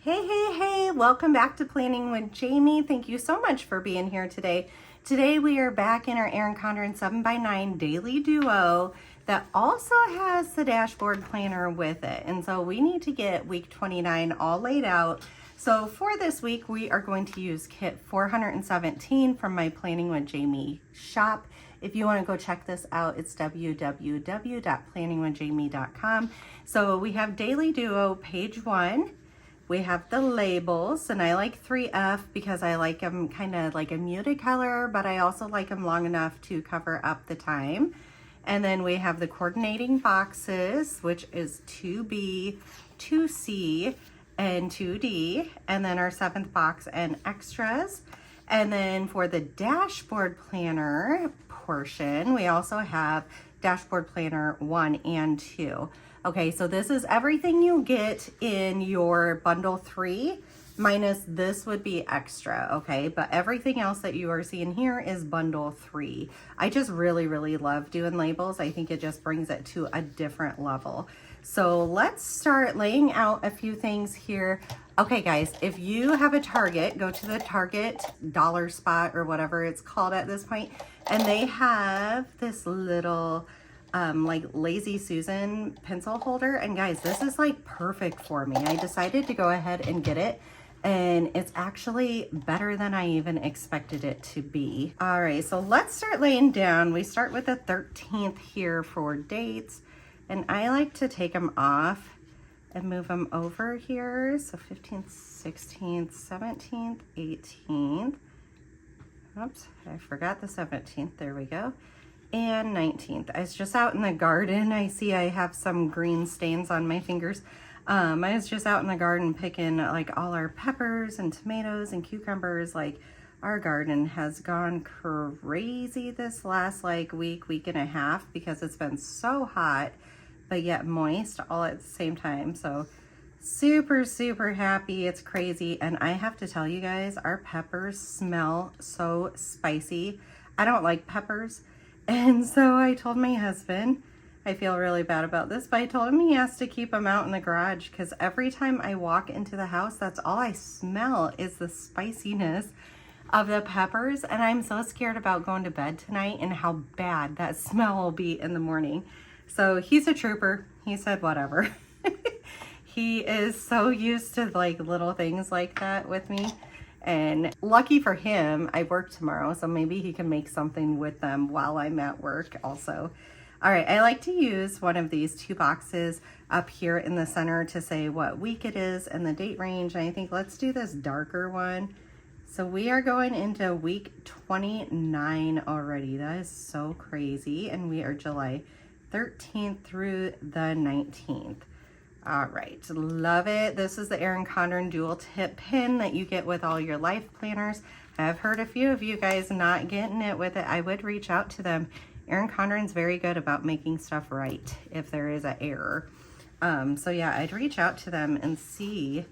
Hey, welcome back to Planning with Jamie. Thank you so much for being here today. Today we are back in our Erin Condren 7x9 Daily Duo that also has the dashboard planner with it. And so we need to get week 29 all laid out. So for this week, we are going to use kit 417 from my Planning with Jamie shop. If you want to go check this out, it's www.planningwithjamie.com. So we have Daily Duo page 1. We have the labels, and I like 3F because I like them kind of like a muted color, but I also like them long enough to cover up the time. And then we have the coordinating boxes, which is 2B, 2C, and 2D, and then our 7th box and extras. And then for the dashboard planner portion, we also have dashboard planner 1 and 2. Okay, so this is everything you get in your bundle 3, minus this would be extra, okay? But everything else that you are seeing here is bundle 3. I just really love doing labels. I think it just brings it to a different level. So let's start laying out a few things here. Okay, guys, if you have a Target, go to the Target dollar spot or whatever it's called at this point, and they have this little like Lazy Susan pencil holder. And guys, this is like perfect for me. I decided to go ahead and get it, and it's actually better than I even expected it to be. All right, so let's start laying down. We start with the 13th here for dates, and I like to take them off and move them over here. So 15th, 16th, 17th, 18th. Oops, I forgot the 17th. There we go. And 19th. I was just out in the garden. I see I have some green stains on my fingers. I was just out in the garden picking like all our peppers and tomatoes and cucumbers. Like, our garden has gone crazy this last like week and a half because it's been so hot but yet moist all at the same time. So super happy. It's crazy. And I have to tell you guys, our peppers smell so spicy. I don't like peppers. And so I told my husband, I feel really bad about this, but I told him he has to keep them out in the garage because every time I walk into the house, that's all I smell is the spiciness of the peppers. And I'm so scared about going to bed tonight and how bad that smell will be in the morning. So he's a trooper. He said, whatever. He is so used to like little things like that with me. And lucky for him, I work tomorrow, so maybe he can make something with them while I'm at work also. All right, I like to use one of these 2 boxes up here in the center to say what week it is and the date range. And I think let's do this darker one. So we are going into week 29 already. That is so crazy. And we are July 13th through the 19th. All right, love it. This is the Erin Condren dual tip pin that you get with all your life planners. I've heard a few of you guys not getting it with it. I would reach out to them. Erin Condren's very good about making stuff right if there is an error. So yeah, I'd reach out to them and see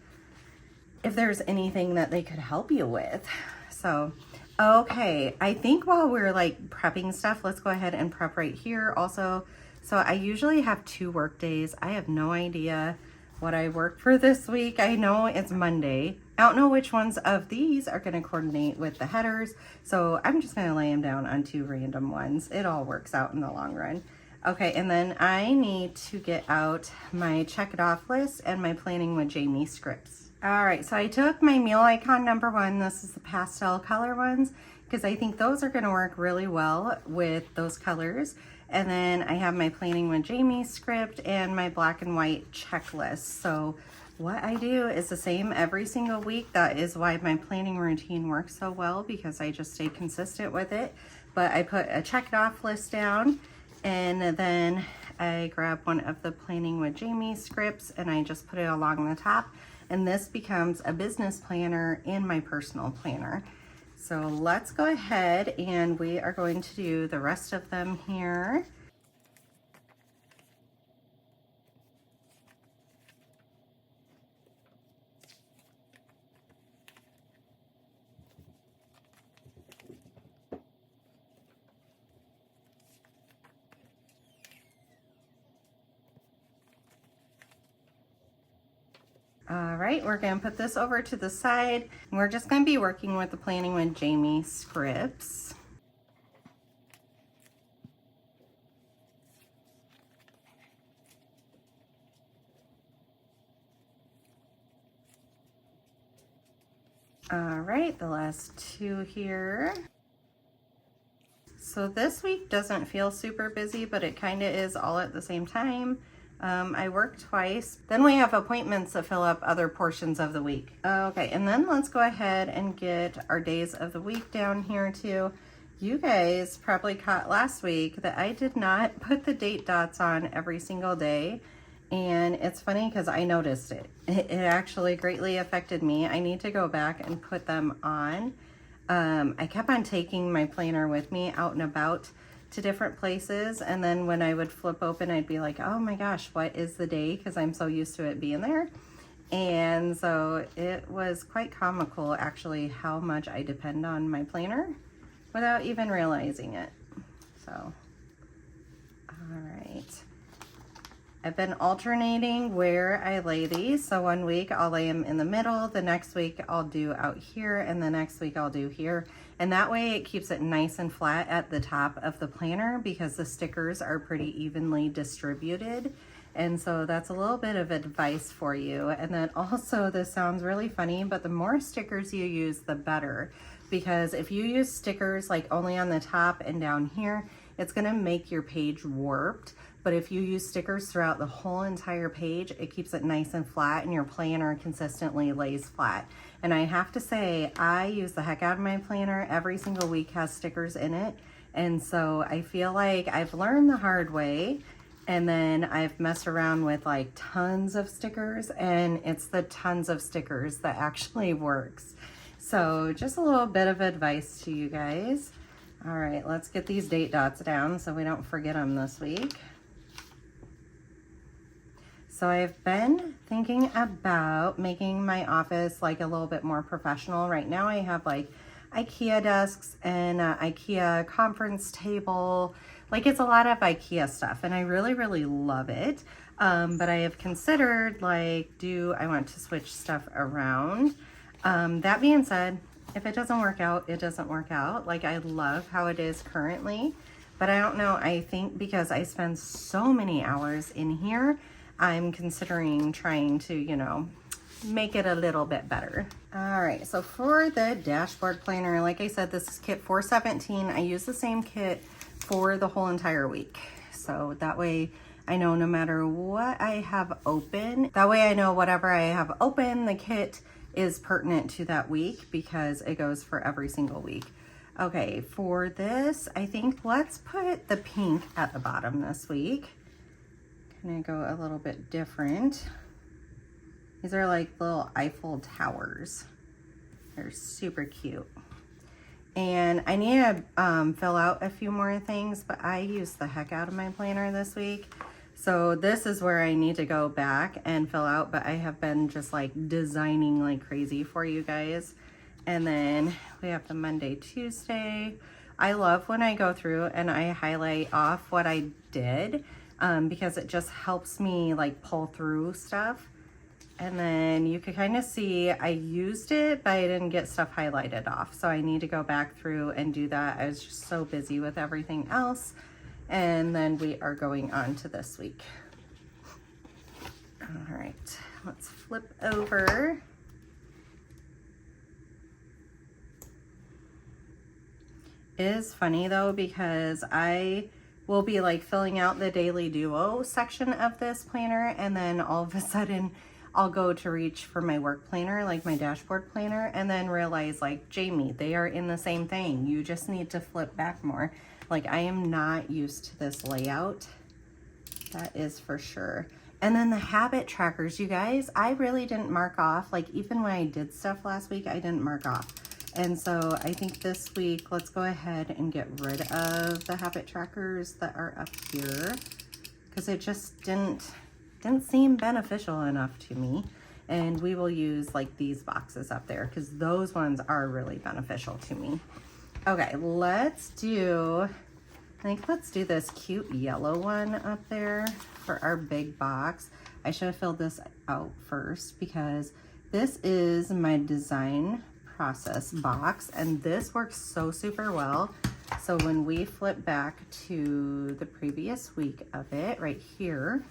if there's anything that they could help you with. So, okay, I think while we're like prepping stuff, let's go ahead and prep right here also. So I usually have 2 work days. I have no idea what I work for this week. I know it's Monday. I don't know which ones of these are going to coordinate with the headers. So I'm just going to lay them down on 2 random ones. It all works out in the long run. Okay, and then I need to get out my check it off list and my Planning with Jamie scripts. All right, so I took my meal icon number 1. This is the pastel color ones because I think those are going to work really well with those colors. And then I have my Planning with Jamie script and my black and white checklist. So what I do is the same every single week. That is why my planning routine works so well, because I just stay consistent with it. But I put a checked off list down, and then I grab one of the Planning with Jamie scripts and I just put it along the top. And this becomes a business planner and my personal planner. So let's go ahead and we are going to do the rest of them here. All right, we're gonna put this over to the side. We're just gonna be working with the Planning with Jamie scripts. All right, the last two here. So this week doesn't feel super busy, but it kind of is all at the same time. I work twice. Then we have appointments to fill up other portions of the week. Okay, and then let's go ahead and get our days of the week down here too. You guys probably caught last week that I did not put the date dots on every single day. And it's funny because I noticed it. It actually greatly affected me. I need to go back and put them on. I kept on taking my planner with me out and about to different places, and then when I would flip open, I'd be like, oh my gosh, what is the day? Because I'm so used to it being there. And so it was quite comical actually how much I depend on my planner without even realizing it. So, all right. I've been alternating where I lay these. So one week I'll lay them in the middle, the next week I'll do out here, and the next week I'll do here. And that way it keeps it nice and flat at the top of the planner because the stickers are pretty evenly distributed. And so that's a little bit of advice for you. And then also, this sounds really funny, but the more stickers you use, the better. Because if you use stickers like only on the top and down here, it's gonna make your page warped. But if you use stickers throughout the whole entire page, it keeps it nice and flat and your planner consistently lays flat. And I have to say, I use the heck out of my planner. Every single week has stickers in it. And so I feel like I've learned the hard way, and then I've messed around with like tons of stickers, and it's the tons of stickers that actually works. So just a little bit of advice to you guys. All right, let's get these date dots down so we don't forget them this week. So I've been thinking about making my office like a little bit more professional. Right now I have like IKEA desks and IKEA conference table. Like, it's a lot of IKEA stuff and I really, really love it. But I have considered like, do I want to switch stuff around? That being said, if it doesn't work out, it doesn't work out. Like, I love how it is currently, but I don't know. I think because I spend so many hours in here, I'm considering trying to, you know, make it a little bit better. All right, so for the dashboard planner, like I said, this is kit 417. I use the same kit for the whole entire week. So that way I know no matter what I have open, that way I know whatever I have open, the kit is pertinent to that week because it goes for every single week. Okay, for this, I think let's put the pink at the bottom this week. Gonna go a little bit different. These are like little Eiffel Towers. They're super cute. And I need to fill out a few more things, but I used the heck out of my planner this week. So this is where I need to go back and fill out, but I have been just like designing like crazy for you guys. And then we have the Monday, Tuesday. I love when I go through and I highlight off what I did. Because it just helps me like pull through stuff. And then you can kind of see I used it, but I didn't get stuff highlighted off. So I need to go back through and do that. I was just so busy with everything else. And then we are going on to this week. All right, let's flip over. It is funny though, because I will be like filling out the daily duo section of this planner, and then all of a sudden I'll go to reach for my work planner, like my dashboard planner, and then realize like, Jamie, they are in the same thing. You just need to flip back more. Like, I am not used to this layout. That is for sure. And then the habit trackers, you guys, I really didn't mark off. Like, even when I did stuff last week, I didn't mark off. And so I think this week, let's go ahead and get rid of the habit trackers that are up here, because it just didn't seem beneficial enough to me. And we will use like these boxes up there because those ones are really beneficial to me. Okay, let's do this cute yellow one up there for our big box. I should have filled this out first because this is my design process box, and this works so super well. So when we flip back to the previous week of it right here,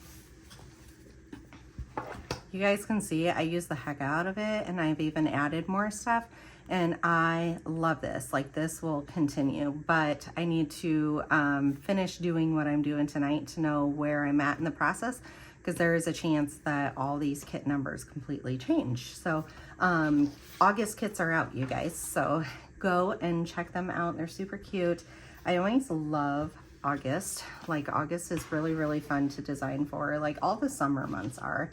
you guys can see I use the heck out of it, and I've even added more stuff, and I love this. Like, this will continue, but I need to finish doing what I'm doing tonight to know where I'm at in the process, because there is a chance that all these kit numbers completely change. So August kits are out, you guys, so go and check them out. They're super cute. I always love August. Like, August is really, really fun to design for. Like, all the summer months are.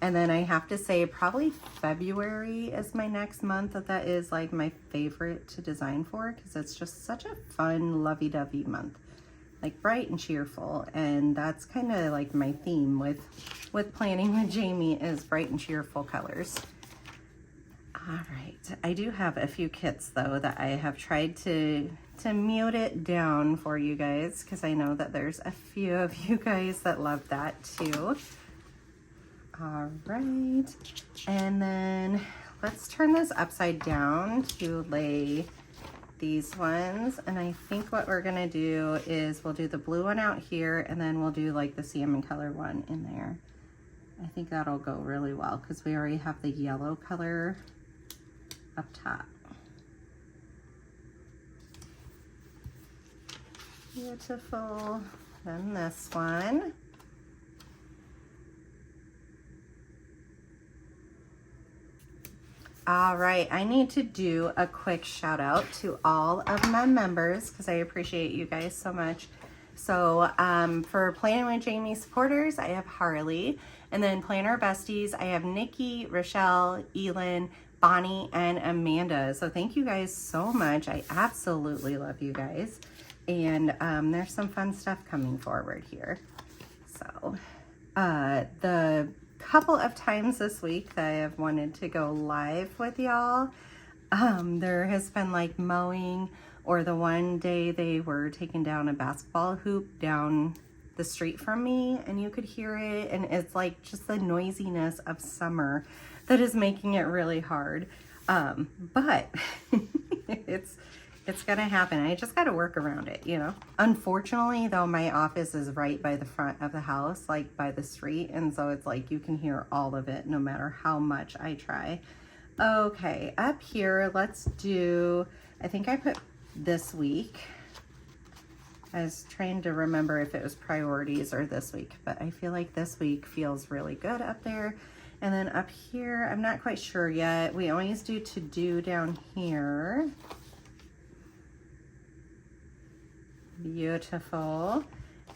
And then I have to say probably February is my next month that is like my favorite to design for, because it's just such a fun, lovey-dovey month. Like, bright and cheerful. And that's kind of like my theme with Planning with Jamie, is bright and cheerful colors. All right, I do have a few kits though that I have tried to mute it down for you guys, because I know that there's a few of you guys that love that too. All right, and then let's turn this upside down to lay these ones. And I think what we're gonna do is we'll do the blue one out here, and then we'll do like the salmon color one in there. I think that'll go really well because we already have the yellow color up top. Beautiful. Then this one. All right, I need to do a quick shout out to all of my members because I appreciate you guys so much. So for Planning with Jamie supporters, I have Harley, and then Planner Besties, I have Nikki, Rochelle, Elin, Bonnie, and Amanda. So thank you guys so much. I absolutely love you guys. And there's some fun stuff coming forward here. So the couple of times this week that I have wanted to go live with y'all, there has been like mowing, or the one day they were taking down a basketball hoop down the street from me, and you could hear it, and it's like just the noisiness of summer that is making it really hard. But it's gonna happen. I just gotta work around it, you know. Unfortunately though, my office is right by the front of the house, like by the street, and so it's like you can hear all of it no matter how much I try. Okay, up here, let's do, I think I put this week. I was trying to remember if it was priorities or this week, but I feel like this week feels really good up there. And then up here, I'm not quite sure yet. We always do to do down here. Beautiful.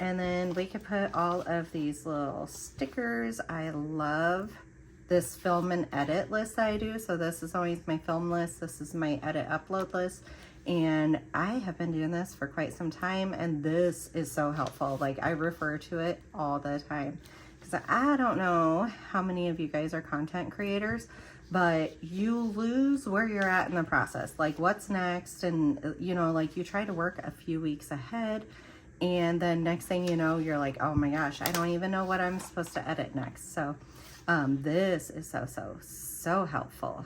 And then we could put all of these little stickers. I love this film and edit list that I do. So this is always my film list. This is my edit upload list. And I have been doing this for quite some time, and this is so helpful. Like, I refer to it all the time because I don't know how many of you guys are content creators, but you lose where you're at in the process, like what's next. And you know, like, you try to work a few weeks ahead, and then next thing you know, you're like, oh my gosh, I don't even know what I'm supposed to edit next. So this is so helpful.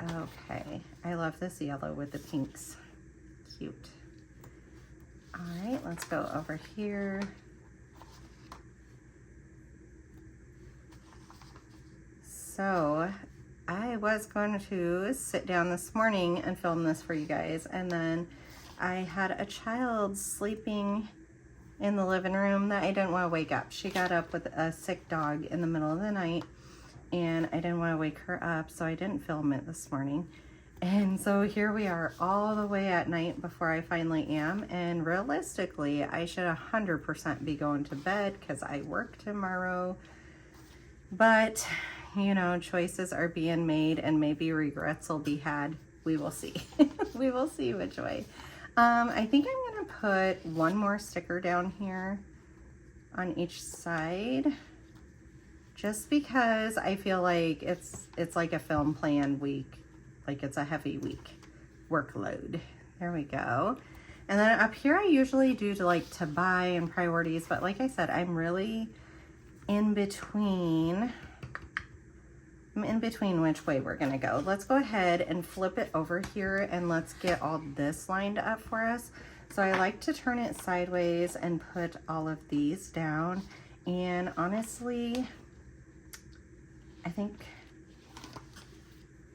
Okay, I love this yellow with the pinks. Cute. All right, let's go over here. So I was going to sit down this morning and film this for you guys, and then I had a child sleeping in the living room that I didn't want to wake up. She got up with a sick dog in the middle of the night, and I didn't want to wake her up, so I didn't film it this morning. And so here we are all the way at night before I finally am, and realistically I should 100% be going to bed because I work tomorrow. But you know, choices are being made, and maybe regrets will be had. We will see. We will see which way. I think I'm gonna put one more sticker down here on each side, just because I feel like it's like a film plan week, like it's a heavy week workload. There we go. And then up here I usually do to buy and priorities, but like I said, I'm really in between. I'm in between which way we're gonna go. Let's go ahead and flip it over here and let's get all this lined up for us. So I like to turn it sideways and put all of these down. And honestly, I think,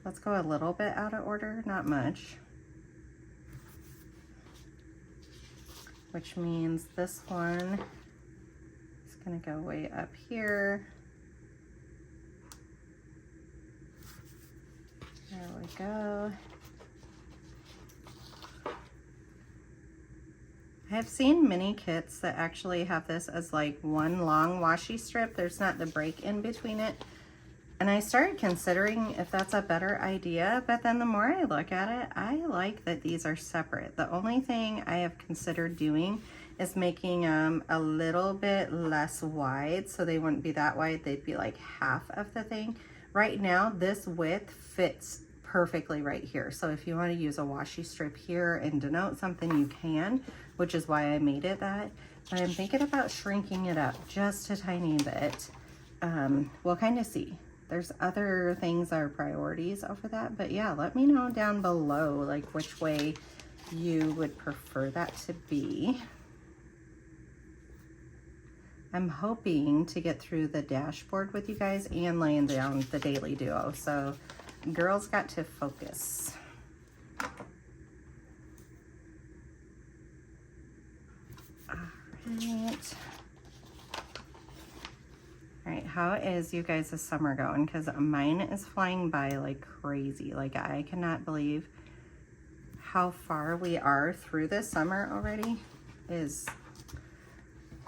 let's go a little bit out of order, not much. Which means this one is gonna go way up here. There we go. I have seen mini kits that actually have this as like one long washi strip. There's not the break in between it. And I started considering if that's a better idea, but then the more I look at it, I like that these are separate. The only thing I have considered doing is making them a little bit less wide, so they wouldn't be that wide. They'd be like half of the thing. Right now, this width fits perfectly right here. So if you want to use a washi strip here and denote something, you can, which is why I made it that. But I'm thinking about shrinking it up just a tiny bit. We'll kind of see. There's other things that are priorities over that, but yeah, let me know down below like which way you would prefer that to be. I'm hoping to get through the dashboard with you guys and laying down the daily duo, so girls got to focus. All right. All right, how is you guys' summer going? Because mine is flying by like crazy. Like, I cannot believe how far we are through this summer already. Is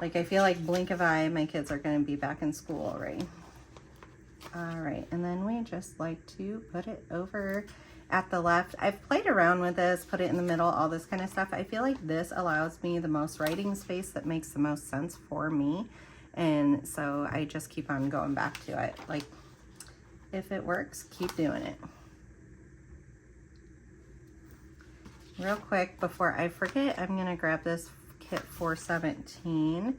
like, I feel like blink of eye, my kids are going to be back in school already. All right, and then we just like to put it over at the left. I've played around with this, put it in the middle, all this kind of stuff. I feel like this allows me the most writing space that makes the most sense for me. And so I just keep on going back to it. Like, if it works, keep doing it. Real quick, before I forget, I'm gonna grab this kit 417.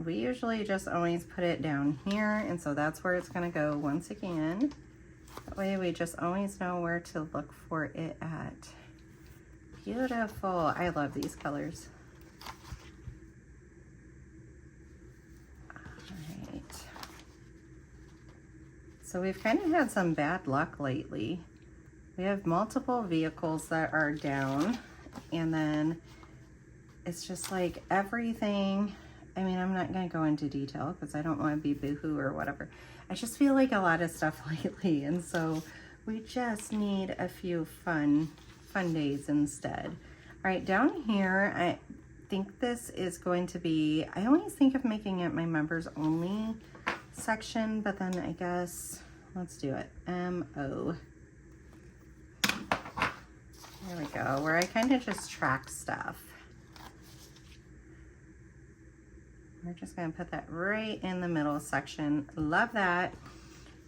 We usually just always put it down here, and so that's where it's gonna go once again. That way we just always know where to look for it at. Beautiful. I love these colors. So we've kind of had some bad luck lately. We have multiple vehicles that are down, and then it's just like everything. I mean, I'm not gonna go into detail because I don't want to be boohoo or whatever. I just feel like a lot of stuff lately, and so we just need a few fun days instead. All right, down here, I think this is going to be, I always think of making it my members only section, but then I guess let's do it. MO. There we go, where I kind of just track stuff. We're just gonna put that right in the middle section. Love that.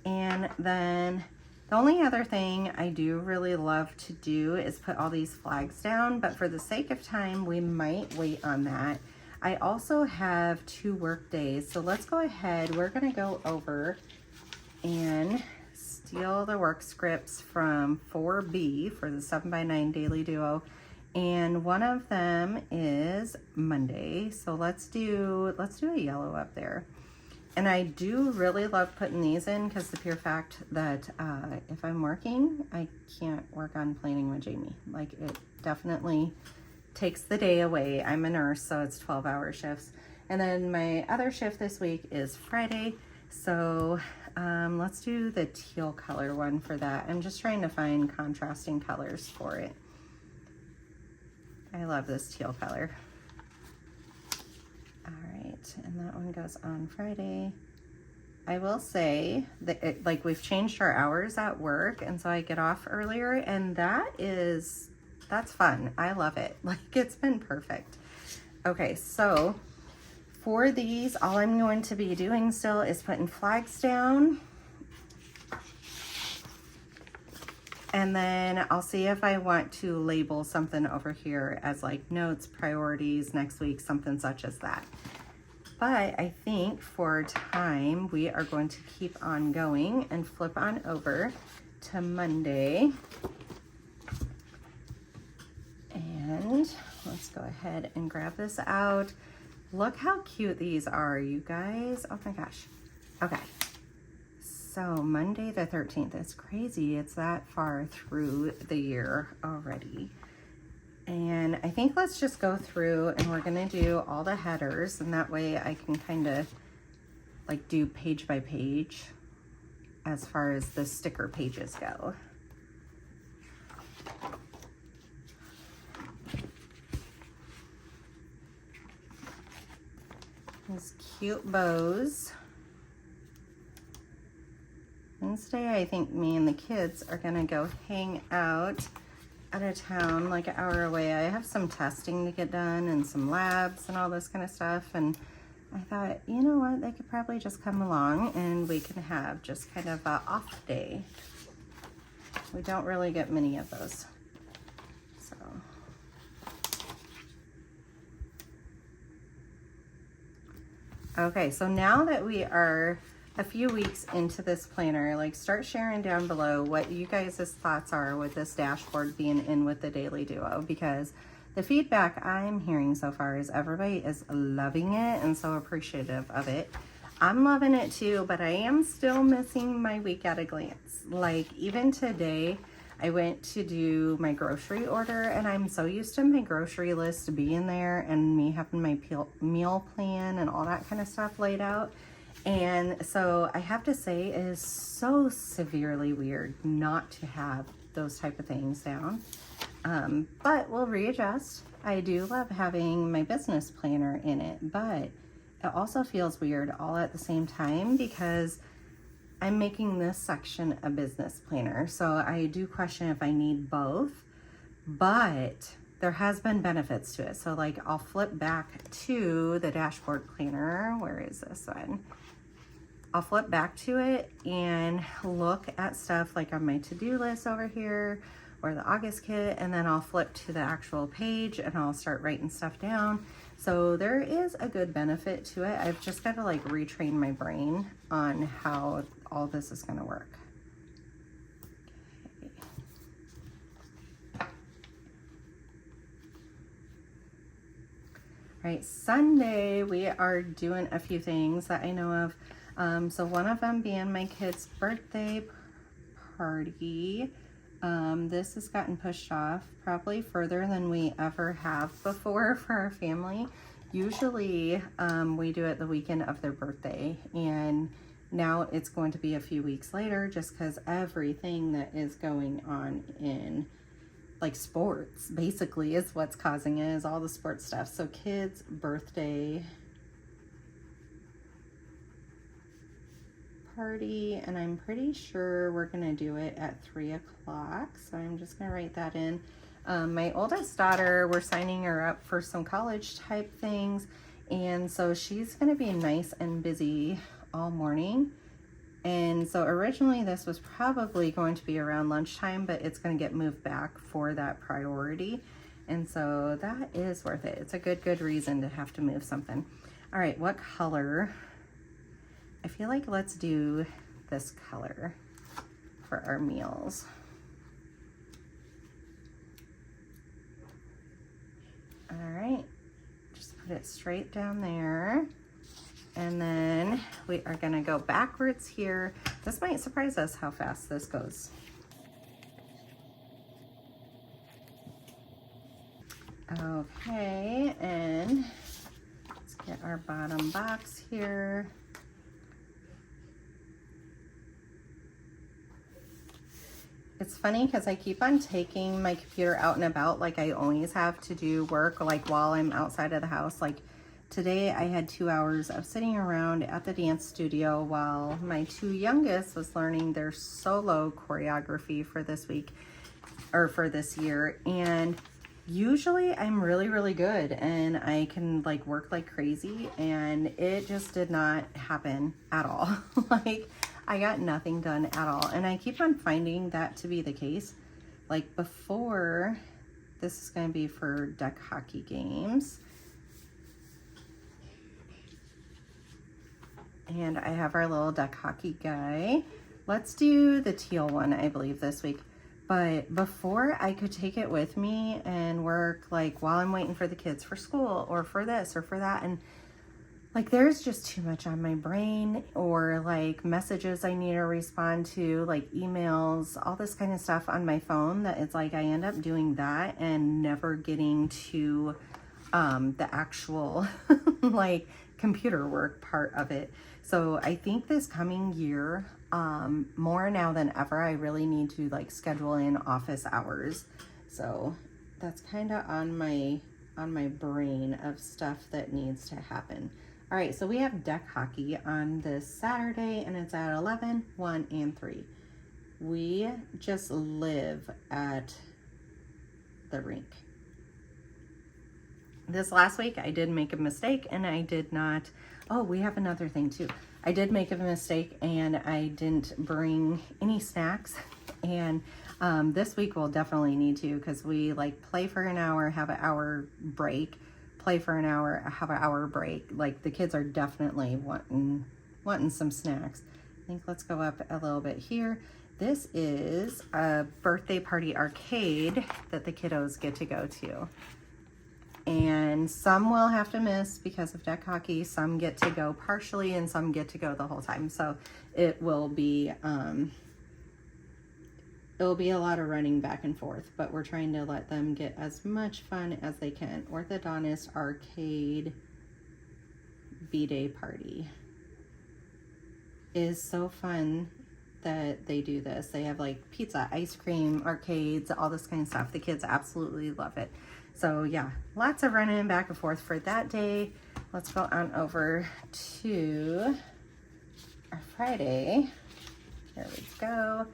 And then the only other thing I do really love to do is put all these flags down, but for the sake of time, we might wait on that. I also have 2 work days, so let's go ahead. We're gonna go over and steal the work scripts from 4B for the 7x9 Daily Duo, and one of them is Monday. So let's do a yellow up there. And I do really love putting these in because the pure fact that if I'm working, I can't work on planning with Jamie. Like, it definitely takes the day away. I'm a nurse, so it's 12-hour shifts. And then my other shift this week is Friday. So let's do the teal color one for that. I'm just trying to find contrasting colors for it. I love this teal color. All right, and that one goes on Friday. I will say that like, we've changed our hours at work, and so I get off earlier, and that's fun. I love it. Like, it's been perfect. Okay, so for these, all I'm going to be doing still is putting flags down. And then I'll see if I want to label something over here as like notes, priorities, next week, something such as that. But I think for time, we are going to keep on going and flip on over to Monday. And let's go ahead and grab this out. Look how cute these are, you guys. Oh my gosh. Okay. So Monday the 13th, it's crazy. It's that far through the year already. And I think let's just go through and we're gonna do all the headers, and that way I can kind of like do page by page as far as the sticker pages go. These cute bows. Wednesday, I think me and the kids are gonna go hang out out of town, like an hour away. I have some testing to get done and some labs and all this kind of stuff. And I thought, you know what, they could probably just come along and we can have just kind of an off day. We don't really get many of those. So. Okay, so now that we are a few weeks into this planner, like start sharing down below what you guys' thoughts are with this dashboard being in with the Daily Duo, because the feedback I'm hearing so far is everybody is loving it and so appreciative of it. I'm loving it too, but I am still missing my week at a glance. Like even today, I went to do my grocery order and I'm so used to my grocery list being there and me having my meal plan and all that kind of stuff laid out. And so I have to say it is so severely weird not to have those type of things down. But we'll readjust. I do love having my business planner in it, but it also feels weird all at the same time because I'm making this section a business planner. So I do question if I need both, but there has been benefits to it. So like I'll flip back to the dashboard planner. Where is this one? I'll flip back to it and look at stuff like on my to-do list over here or the August kit, and then I'll flip to the actual page and I'll start writing stuff down. So there is a good benefit to it. I've just got to like retrain my brain on how all this is going to work. Okay. All right, Sunday we are doing a few things that I know of. So one of them being my kid's birthday party. This has gotten pushed off probably further than we ever have before for our family. Usually we do it the weekend of their birthday, and now it's going to be a few weeks later just because everything that is going on in like sports basically is what's causing it, is all the sports stuff. So kids' birthday party, and I'm pretty sure we're gonna do it at 3 o'clock, so I'm just gonna write that in. My oldest daughter, we're signing her up for some college type things, and so she's gonna be nice and busy all morning. And so originally this was probably going to be around lunchtime, but it's gonna get moved back for that priority, and so that is worth it. It's a good reason to have to move something. All right, what color? I feel like let's do this color for our meals. All right, just put it straight down there. And then we are gonna go backwards here. This might surprise us how fast this goes. Okay, and let's get our bottom box here. It's funny because I keep on taking my computer out and about like I always have to do work like while I'm outside of the house. Like today I had 2 hours of sitting around at the dance studio while my two youngest was learning their solo choreography for this week or for this year. And usually I'm really good and I can like work like crazy, and it just did not happen at all. Like I got nothing done at all, and I keep on finding that to be the case. Like before, this is going to be for deck hockey games. And I have our little deck hockey guy. Let's do the teal one, I believe, this week. But before I could take it with me and work, like while I'm waiting for the kids for school or for this or for that, and like there's just too much on my brain, or like messages I need to respond to, like emails, all this kind of stuff on my phone, that it's like I end up doing that and never getting to the actual like computer work part of it. So I think this coming year, more now than ever, I really need to like schedule in office hours. So that's kind of on my brain of stuff that needs to happen. All right, so we have deck hockey on this Saturday, and it's at 11, 1, and 3. We just live at the rink. This last week, I did make a mistake, and I did not, oh, we have another thing too. I did make a mistake, and I didn't bring any snacks, and this week we'll definitely need to, because we like play for an hour, have an hour break, play for an hour, have an hour break. Like the kids are definitely wanting some snacks. I think let's go up a little bit here. This is a birthday party arcade that the kiddos get to go to. And some will have to miss because of deck hockey. Some get to go partially and some get to go the whole time. So it will be it'll be a lot of running back and forth, but we're trying to let them get as much fun as they can. Orthodontist Arcade B-Day Party is so fun that they do this. They have like pizza, ice cream, arcades, all this kind of stuff. The kids absolutely love it. So yeah, lots of running back and forth for that day. Let's go on over to our Friday. Here we go.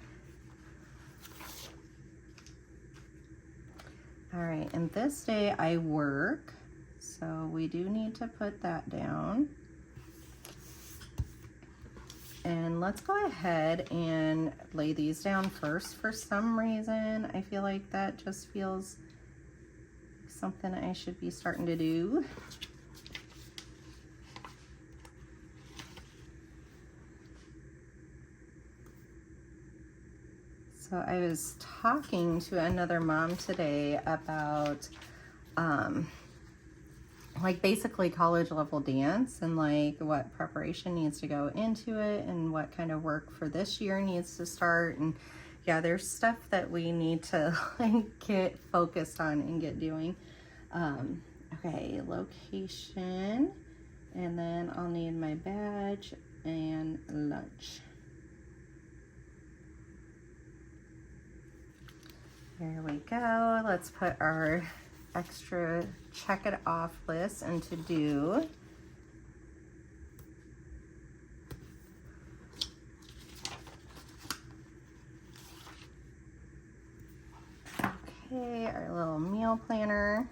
All right, and this day I work, so we do need to put that down. And let's go ahead and lay these down first. For some reason, I feel like that just feels something I should be starting to do. So I was talking to another mom today about like basically college level dance, and like what preparation needs to go into it, and what kind of work for this year needs to start. And yeah, there's stuff that we need to like get focused on and get doing. Okay, location, and then I'll need my badge and lunch. Here we go. Let's put our extra check it off list into do. Okay, our little meal planner.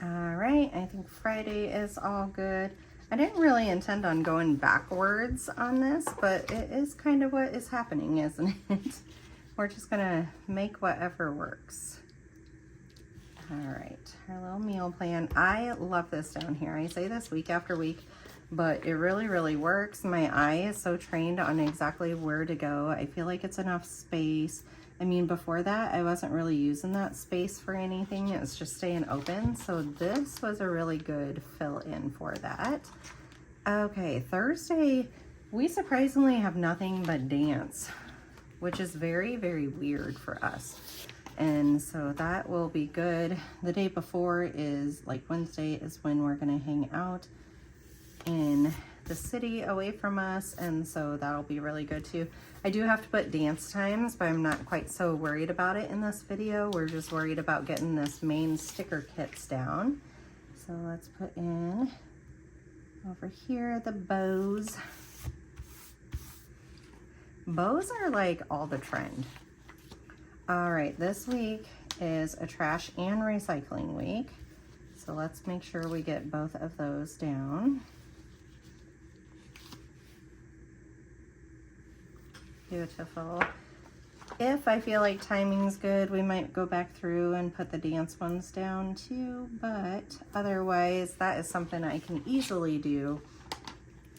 All right, I think Friday is all good. I didn't really intend on going backwards on this, but it is kind of what is happening, isn't it? We're just gonna make whatever works. All right, our little meal plan. I love this down here. I say this week after week, but it really, really works. My eye is so trained on exactly where to go. I feel like it's enough space. I mean, before that, I wasn't really using that space for anything. It was just staying open. So this was a really good fill in for that. Okay, Thursday, we surprisingly have nothing but dance, which is very, very weird for us. And so that will be good. The day before is like Wednesday is when we're gonna hang out in the city away from us, and so that'll be really good too. I do have to put dance times, but I'm not quite so worried about it in this video. We're just worried about getting this main sticker kits down. So let's put in over here the bows. Bows are like all the trend. All right, this week is a trash and recycling week. So let's make sure we get both of those down. Beautiful. If I feel like timing's good, we might go back through and put the dance ones down too, but otherwise that is something I can easily do,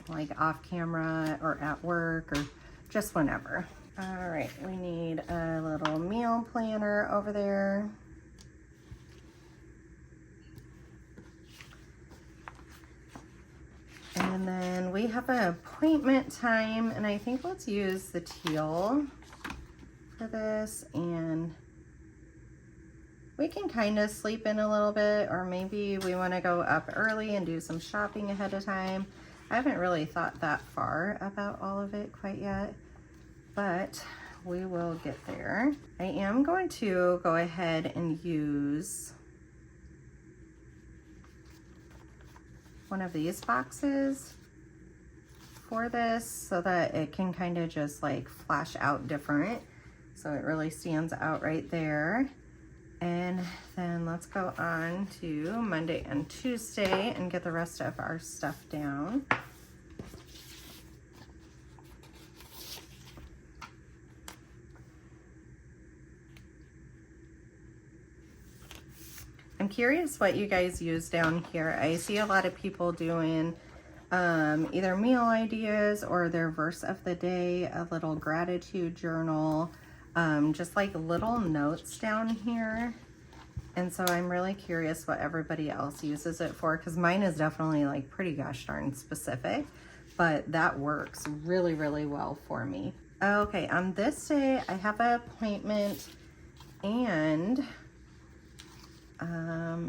like off camera or at work or just whenever. All right, we need a little meal planner over there. And then we have an appointment time, and I think let's use the teal for this, and we can kind of sleep in a little bit, or maybe we want to go up early and do some shopping ahead of time. I haven't really thought that far about all of it quite yet, but we will get there. I am going to go ahead and use one of these boxes for this so that it can kind of just like flash out different. So it really stands out right there. And then let's go on to Monday and Tuesday and get the rest of our stuff down. I'm curious what you guys use down here. I see a lot of people doing either meal ideas or their verse of the day, a little gratitude journal, just like little notes down here. And so I'm really curious what everybody else uses it for, because mine is definitely like pretty gosh darn specific, but that works really, really well for me. Okay, on this day I have an appointment, and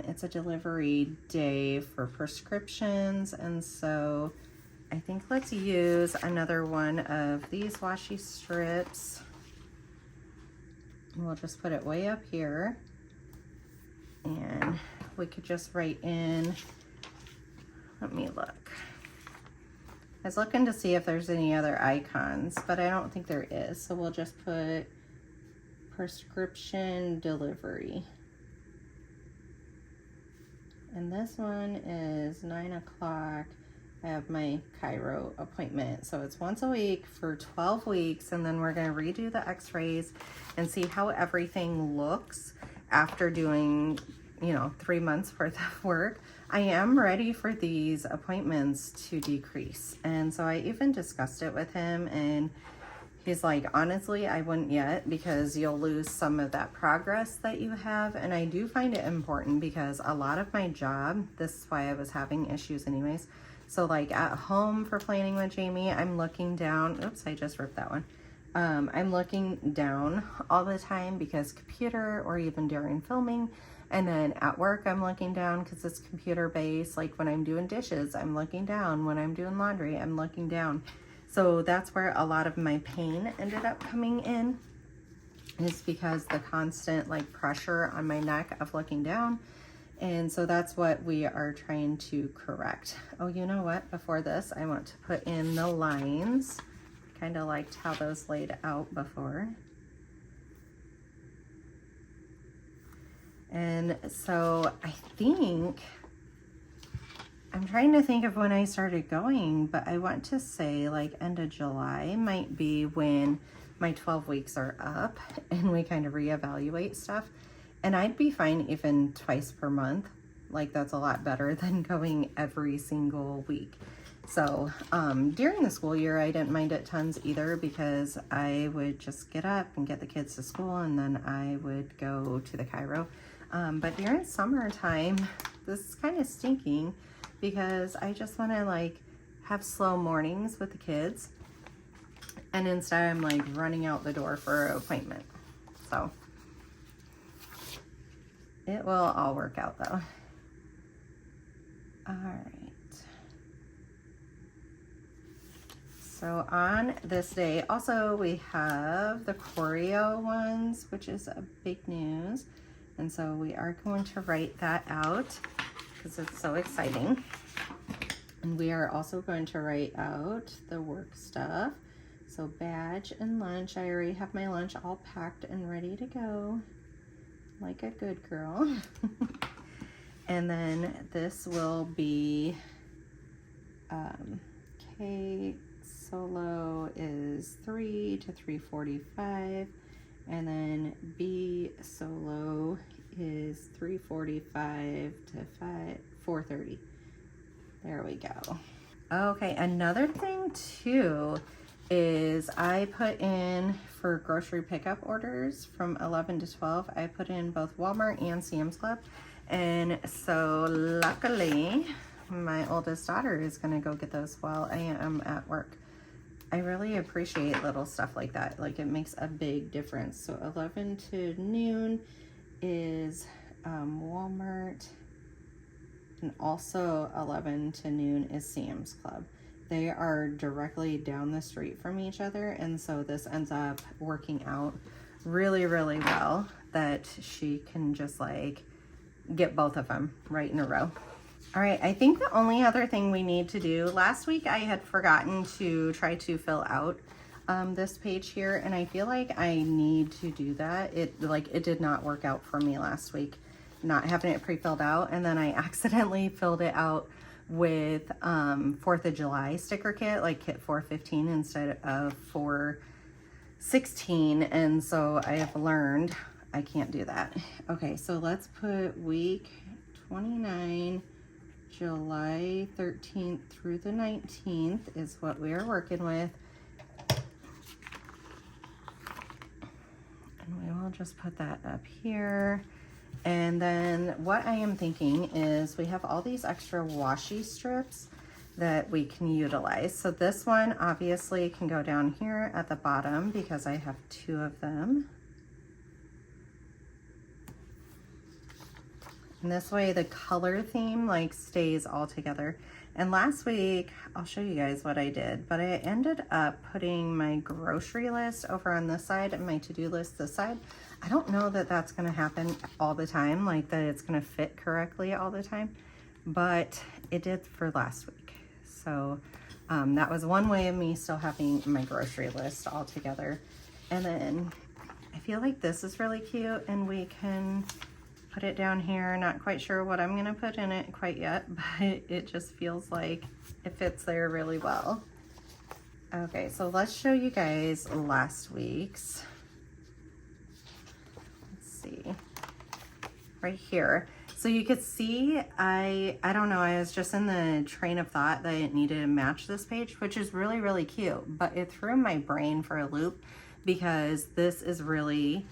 it's a delivery day for prescriptions, and so I think let's use another one of these washi strips. We'll just put it way up here, and we could just write in, let me look. I was looking to see if there's any other icons, but I don't think there is, so we'll just put prescription delivery. And this one is 9 o'clock. I have my chiro appointment. So it's once a week for 12 weeks. And then we're going to redo the x-rays and see how everything looks after doing, 3 months worth of work. I am ready for these appointments to decrease. And so I even discussed it with him, and he's like, honestly, I wouldn't yet, because you'll lose some of that progress that you have. And I do find it important because a lot of my job, this is why I was having issues anyways. So like at home for Planning with Jamie, I'm looking down. Oops, I just ripped that one. I'm looking down all the time because computer, or even during filming. And then at work, I'm looking down because it's computer based. Like when I'm doing dishes, I'm looking down. When I'm doing laundry, I'm looking down. So that's where a lot of my pain ended up coming in, is because the constant like pressure on my neck of looking down. And so that's what we are trying to correct. Oh, you know what? Before this, I want to put in the lines. Kind of liked how those laid out before. And so I think, I'm trying to think of when I started going, but I want to say like end of July might be when my 12 weeks are up and we kind of reevaluate stuff. And I'd be fine even twice per month. Like that's a lot better than going every single week. So during the school year, I didn't mind it tons either, because I would just get up and get the kids to school, and then I would go to the chiro. But during summertime, this is kind of stinking, because I just want to like have slow mornings with the kids, and instead I'm like running out the door for an appointment. So it will all work out though. All right. So on this day, also we have the choreo ones, which is a big news. And so we are going to write that out because it's so exciting. And we are also going to write out the work stuff. So badge and lunch. I already have my lunch all packed and ready to go, like a good girl. And then this will be K solo is 3 to 3:45, And then B solo is 345 to 430. There we go. Okay, another thing too is I put in for grocery pickup orders from 11 to 12, I put in both Walmart and Sam's Club. And so luckily, my oldest daughter is gonna go get those while I am at work. I really appreciate little stuff like that. Like, it makes a big difference. So 11 to noon is Walmart, and also 11 to noon is Sam's Club. They are directly down the street from each other, and so this ends up working out really, really well that she can just like get both of them right in a row. All right, I think the only other thing we need to do, last week I had forgotten to try to fill out this page here, and I feel like I need to do that. It did not work out for me last week, not having it pre-filled out, and then I accidentally filled it out with 4th of July sticker kit, like kit 415 instead of 416, and so I have learned I can't do that. Okay, so let's put week 29, July 13th through the 19th is what we are working with. And we will just put that up here. And then what I am thinking is we have all these extra washi strips that we can utilize. So this one obviously can go down here at the bottom because I have 2 of them. And this way the color theme like stays all together. And last week, I'll show you guys what I did, but I ended up putting my grocery list over on this side and my to-do list this side. I don't know that that's gonna happen all the time, like that it's gonna fit correctly all the time, but it did for last week. So that was one way of me still having my grocery list all together. And then I feel like this is really cute, and we can put it down here. Not quite sure what I'm gonna put in it quite yet, but it just feels like it fits there really well. Okay, so let's show you guys last week's. Let's see, right here. So you could see, I don't know, I was just in the train of thought that it needed to match this page, which is really, really cute, but it threw my brain for a loop because this is really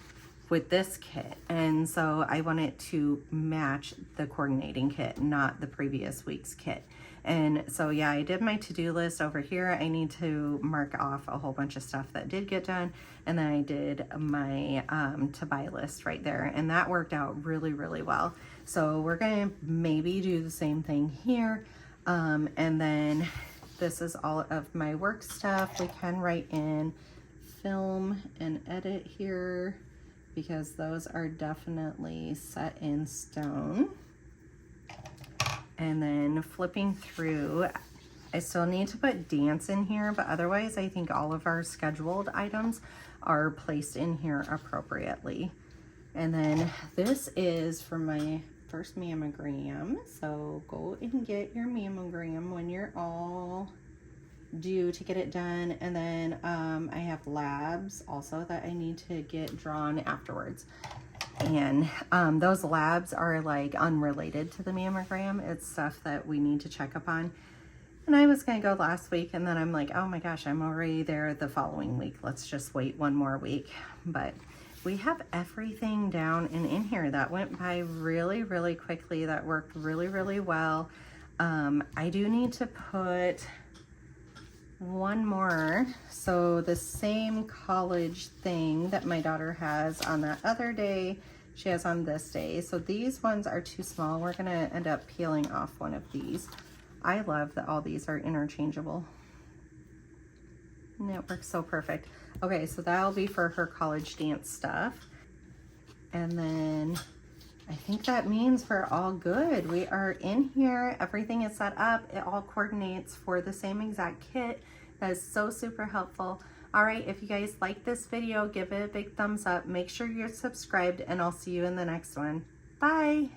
with this kit, and so I want it to match the coordinating kit, not the previous week's kit. And so yeah, I did my to-do list over here. I need to mark off a whole bunch of stuff that did get done, and then I did my to buy list right there, and that worked out really, really well. So we're gonna maybe do the same thing here, and then this is all of my work stuff. We can write in film and edit here, because those are definitely set in stone. And then flipping through, I still need to put dance in here, but otherwise I think all of our scheduled items are placed in here appropriately. And then this is for my first mammogram. So go and get your mammogram when you're all due to get it done. And then I have labs also that I need to get drawn afterwards, and those labs are like unrelated to the mammogram. It's stuff that we need to check up on, and I was gonna go last week, and then I'm like, oh my gosh, I'm already there the following week, let's just wait one more week. But we have everything down and in here. That went by really, really quickly. That worked really, really well. I do need to put one more. So the same college thing that my daughter has on that other day, she has on this day. So these ones are too small. We're gonna end up peeling off one of these. I love that all these are interchangeable. And it works so perfect. Okay, so that'll be for her college dance stuff. And then I think that means we're all good. We are in here, everything is set up, it all coordinates for the same exact kit. That is so super helpful. All right, if you guys like this video, give it a big thumbs up. Make sure you're subscribed, and I'll see you in the next one. Bye.